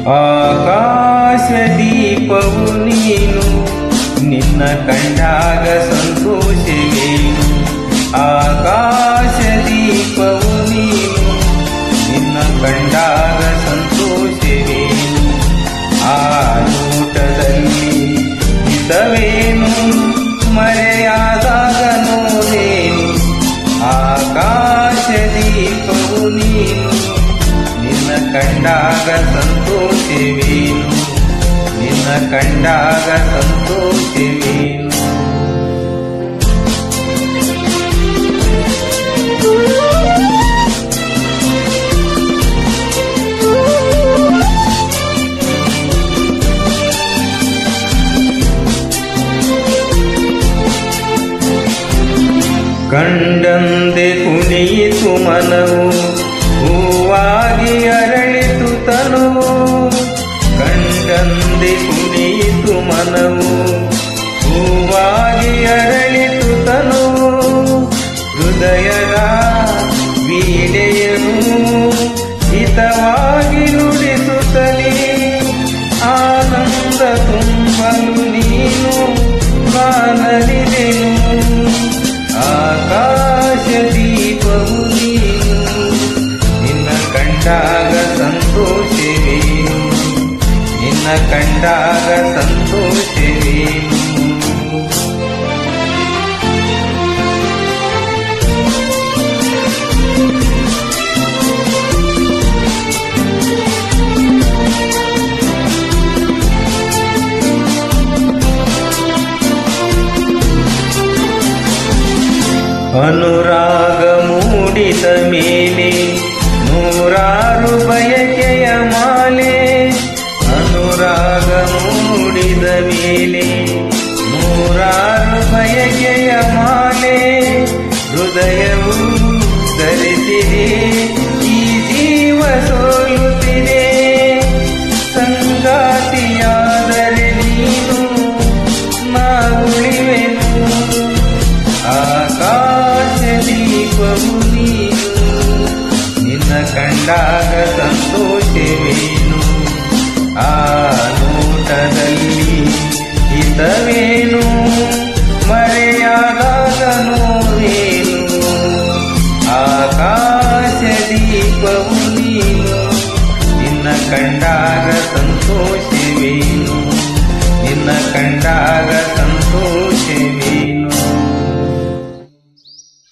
ಆಕಾಶ ದೀಪವು ನೀನು, ನಿನ್ನ ಕಂಡಾಗ ಸಂತೋಷವೇನು. ಆಕಾಶ ದೀಪವು ನೀನು, ನಿನ್ನ ಕಂಡಾಗ ಸಂತೋಷವೇನು. ಆ ನೋಟದಲ್ಲಿ ಹಿತವೇನು, ಮರೆಯಾದಾಗ ನೋವೇನು. ಆಕಾಶ ದೀಪವು ನೀನು, ನಿನ್ನ ಕಂಡಾಗ ಸಂತೋಷವೇನು. ನಿನ್ನ ಕಂಡಾಗ ಸಂತೋಷವೇನು. ಕಂಡಂದೆ ಕುಣಿಯಿತು ಮನವು, ಹೂವಾಗಿ ಅರಳಿತು ತನುವು. ಕಂಡಂದೆ ಕುಣಿಯಿತು ಮನವು, ಹೂವಾಗಿ ಅರಳಿತು ತನುವು. ಹೃದಯದ ವೀಣೆಯನು ಹಿತವಾಗಿ ನುಡಿಸುತ್ತಲೇ, ಆನಂದ ತುಂಬಲು ನೀನು ಕಾಣಲಿದೆನು. ಆಕಾಶ ದೀಪವು ನೀನು, ನಿನ್ನ ಕಂಡಾಗ ಸಂತೋಷವೇನು. ನಿನ್ನ ಕಂಡಾಗ ಸಂತೋಷವೇನು. ಅನುರಾಗ ಮೂಡಿದ ಮೇಲೆ ನೂರಾರು ಬಯಕೆಯ ಮಾಲೆ. ಅನುರಾಗ ಮೂಡಿದ ಮೇಲೆ ನೂರಾರು ಬಯಕೆಯ ಮಾಲೆ. ಹೃದಯವು ಧರಿಸಿದೆ, ಈ ಜೀವ ಸೋಲುತ್ತಿದೆ. ಸಂಗಾತಿಯಾದರೆ ನೀನು, ನಾ ಉಳಿವೆನು. ಆಕಾಶ ದೀಪವು ನೀನು, ನಿನ್ನ ಕಂಡಾಗ ಸಂತೋಷವೇನು. ಆ ನೋಟದಲ್ಲಿ ಹಿತವೇನು, ಮರೆಯಾದಾಗ ನೋವೇನು. ಆಕಾಶ ದೀಪವು ನೀನು, ನಿನ್ನ ಕಂಡಾಗ ಸಂತೋಷ